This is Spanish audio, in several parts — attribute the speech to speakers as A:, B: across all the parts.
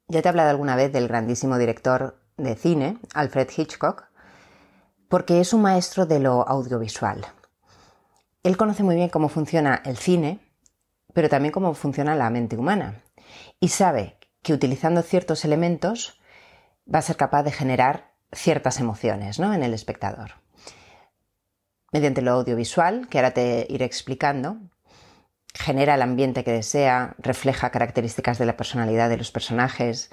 A: Ya te he hablado alguna vez del grandísimo director de cine, Alfred Hitchcock, porque es un maestro de lo audiovisual. Él conoce muy bien cómo funciona el cine, pero también cómo funciona la mente humana, y sabe que utilizando ciertos elementos va a ser capaz de generar ciertas emociones, ¿no?, en el espectador. Mediante lo audiovisual, que ahora te iré explicando, genera el ambiente que desea, refleja características de la personalidad de los personajes,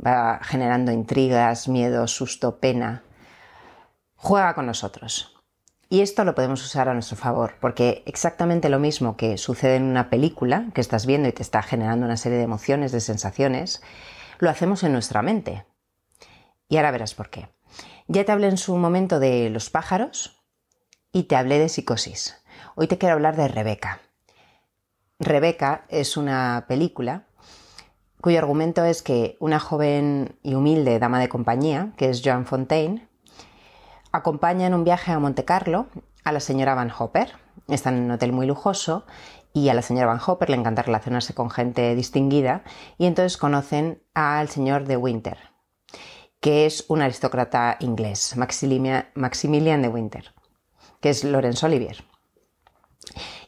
A: va generando intrigas, miedo, susto, pena. Juega con nosotros. Y esto lo podemos usar a nuestro favor, porque exactamente lo mismo que sucede en una película que estás viendo y te está generando una serie de emociones, de sensaciones, lo hacemos en nuestra mente. Y ahora verás por qué. Ya te hablé en su momento de los pájaros y te hablé de Psicosis. Hoy te quiero hablar de Rebeca. Rebeca es una película cuyo argumento es que una joven y humilde dama de compañía, que es Joan Fontaine, acompaña en un viaje a Montecarlo a la señora Van Hopper. Están en un hotel muy lujoso y a la señora Van Hopper le encanta relacionarse con gente distinguida y entonces conocen al señor de Winter, que es un aristócrata inglés, Maximilian de Winter, que es Laurence Olivier.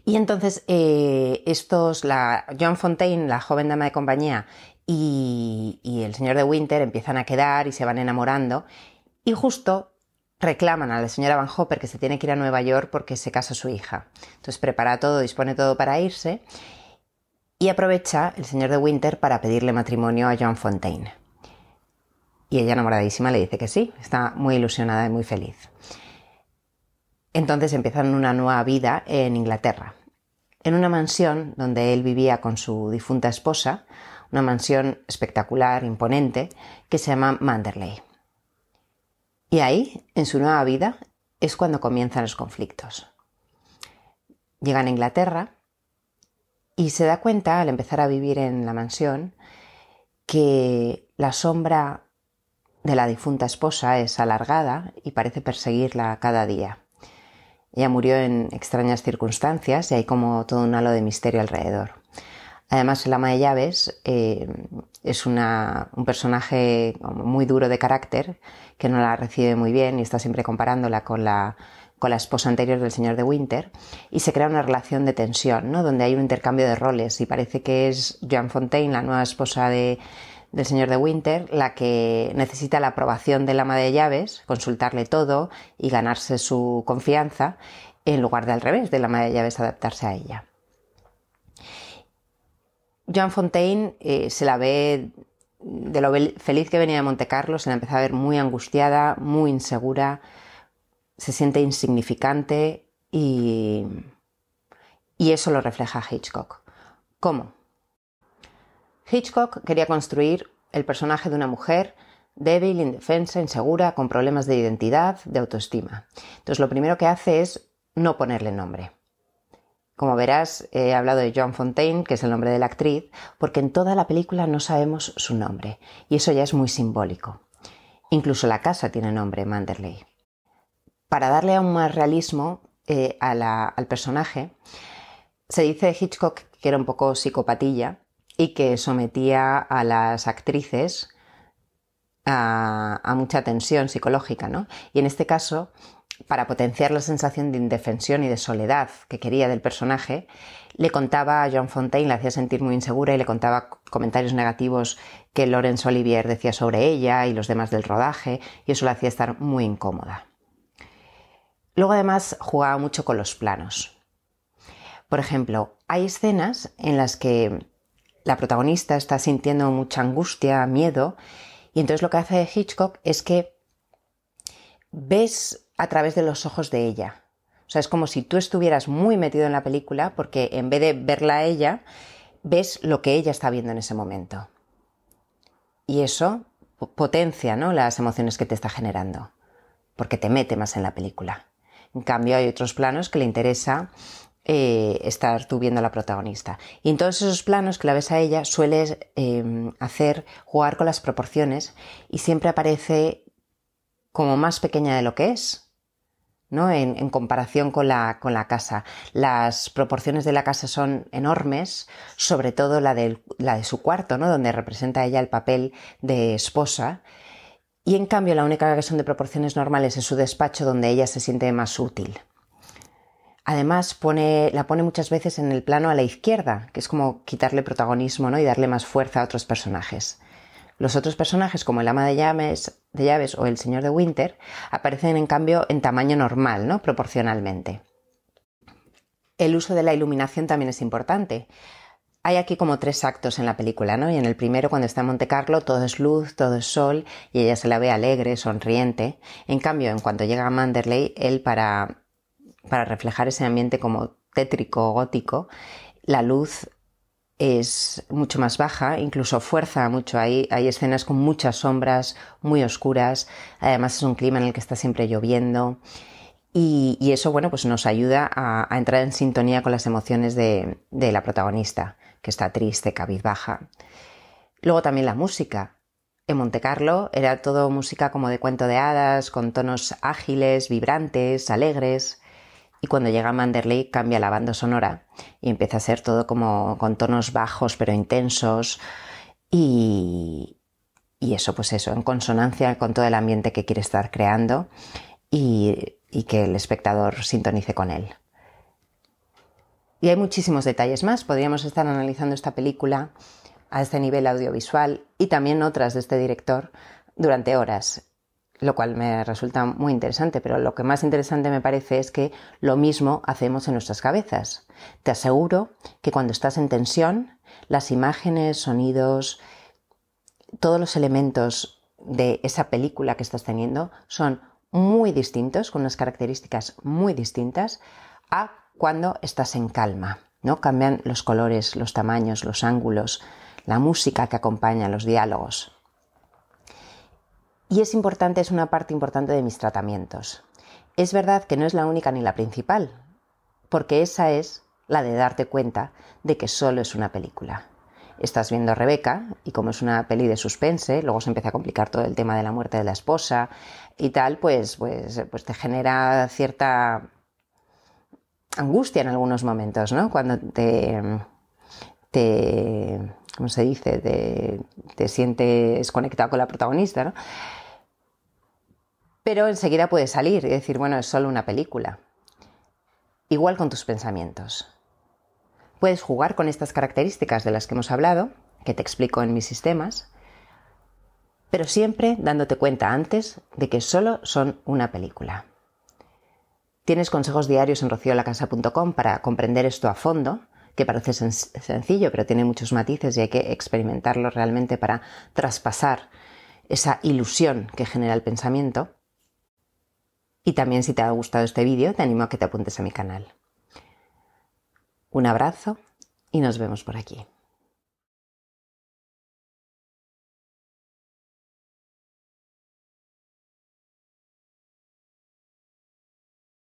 A: Y entonces Joan Fontaine, la joven dama de compañía, y el señor de Winter empiezan a quedar y se van enamorando y justo reclaman a la señora Van Hopper que se tiene que ir a Nueva York porque se casa su hija. Entonces prepara todo, dispone todo para irse y aprovecha el señor de Winter para pedirle matrimonio a Joan Fontaine. Y ella, enamoradísima, le dice que sí, está muy ilusionada y muy feliz. Entonces empiezan una nueva vida en Inglaterra, en una mansión donde él vivía con su difunta esposa, una mansión espectacular, imponente, que se llama Manderley. Y ahí, en su nueva vida, es cuando comienzan los conflictos. Llegan a Inglaterra y se da cuenta, al empezar a vivir en la mansión, que la sombra de la difunta esposa es alargada y parece perseguirla cada día. Ella murió en extrañas circunstancias y hay como todo un halo de misterio alrededor. Además, el ama de llaves es un personaje muy duro de carácter que no la recibe muy bien y está siempre comparándola con la esposa anterior del señor de Winter y se crea una relación de tensión, ¿no?, donde hay un intercambio de roles y parece que es Joan Fontaine, la nueva esposa del señor de Winter, la que necesita la aprobación del ama de llaves, consultarle todo y ganarse su confianza, en lugar de al revés, del ama de llaves adaptarse a ella. Joan Fontaine se la ve, de lo feliz que venía de Montecarlo, se la empieza a ver muy angustiada, muy insegura, se siente insignificante y eso lo refleja Hitchcock. ¿Cómo? Hitchcock quería construir el personaje de una mujer débil, indefensa, insegura, con problemas de identidad, de autoestima. Entonces lo primero que hace es no ponerle nombre. Como verás, he hablado de Joan Fontaine, que es el nombre de la actriz, porque en toda la película no sabemos su nombre, y eso ya es muy simbólico. Incluso la casa tiene nombre, Manderley. Para darle aún más realismo al personaje, se dice de Hitchcock que era un poco psicopatilla y que sometía a las actrices a mucha tensión psicológica, ¿no? Y en este caso, para potenciar la sensación de indefensión y de soledad que quería del personaje, le contaba a Joan Fontaine, la hacía sentir muy insegura y le contaba comentarios negativos que Laurence Olivier decía sobre ella y los demás del rodaje, y eso la hacía estar muy incómoda. Luego además jugaba mucho con los planos. Por ejemplo, hay escenas en las que la protagonista está sintiendo mucha angustia, miedo, y entonces lo que hace Hitchcock es que ves a través de los ojos de ella. O sea, es como si tú estuvieras muy metido en la película porque en vez de verla a ella, ves lo que ella está viendo en ese momento. Y eso potencia, ¿no?, las emociones que te está generando, porque te mete más en la película. En cambio, hay otros planos que le interesa estar tú viendo a la protagonista. Y en todos esos planos que la ves a ella, sueles jugar con las proporciones y siempre aparece como más pequeña de lo que es. ¿no? En comparación con la casa. Las proporciones de la casa son enormes, sobre todo la de su cuarto, ¿no? Donde representa ella el papel de esposa. Y en cambio la única que son de proporciones normales es su despacho, donde ella se siente más útil. Además, la pone muchas veces en el plano a la izquierda, que es como quitarle protagonismo, ¿no? Y darle más fuerza a otros personajes. Los otros personajes, como el ama de llaves o el señor de Winter, aparecen en cambio en tamaño normal, ¿no? Proporcionalmente. El uso de la iluminación también es importante. Hay aquí como 3 actos en la película, ¿no? Y en el primero, cuando está en Monte Carlo, todo es luz, todo es sol, y ella se la ve alegre, sonriente. En cambio, en cuanto llega a Manderley, él para reflejar ese ambiente como tétrico, gótico, la luz es mucho más baja, incluso fuerza mucho. Hay escenas con muchas sombras, muy oscuras. Además es un clima en el que está siempre lloviendo. Y eso, bueno, pues nos ayuda a entrar en sintonía con las emociones de la protagonista, que está triste, cabizbaja. Luego también la música. En Montecarlo era todo música como de cuento de hadas, con tonos ágiles, vibrantes, alegres. Y cuando llega a Manderley cambia la banda sonora y empieza a ser todo como con tonos bajos pero intensos y eso, pues eso, en consonancia con todo el ambiente que quiere estar creando y que el espectador sintonice con él. Y hay muchísimos detalles más. Podríamos estar analizando esta película a este nivel audiovisual y también otras de este director durante horas, lo cual me resulta muy interesante, pero lo que más interesante me parece es que lo mismo hacemos en nuestras cabezas. Te aseguro que cuando estás en tensión, las imágenes, sonidos, todos los elementos de esa película que estás teniendo son muy distintos, con unas características muy distintas a cuando estás en calma, ¿no? Cambian los colores, los tamaños, los ángulos, la música que acompaña, los diálogos. Y es una parte importante de mis tratamientos. Es verdad que no es la única ni la principal, porque esa es la de darte cuenta de que solo es una película. Estás viendo a Rebeca y como es una peli de suspense, luego se empieza a complicar todo el tema de la muerte de la esposa y tal, pues te genera cierta angustia en algunos momentos, ¿no? Cuando ¿cómo se dice? Te sientes conectado con la protagonista, ¿no? Pero enseguida puedes salir y decir, bueno, es solo una película. Igual con tus pensamientos. Puedes jugar con estas características de las que hemos hablado, que te explico en mis sistemas, pero siempre dándote cuenta antes de que solo son una película. Tienes consejos diarios en rociolacasa.com para comprender esto a fondo, que parece sencillo, pero tiene muchos matices y hay que experimentarlo realmente para traspasar esa ilusión que genera el pensamiento. Y también, si te ha gustado este vídeo, te animo a que te apuntes a mi canal. Un abrazo y nos vemos por aquí.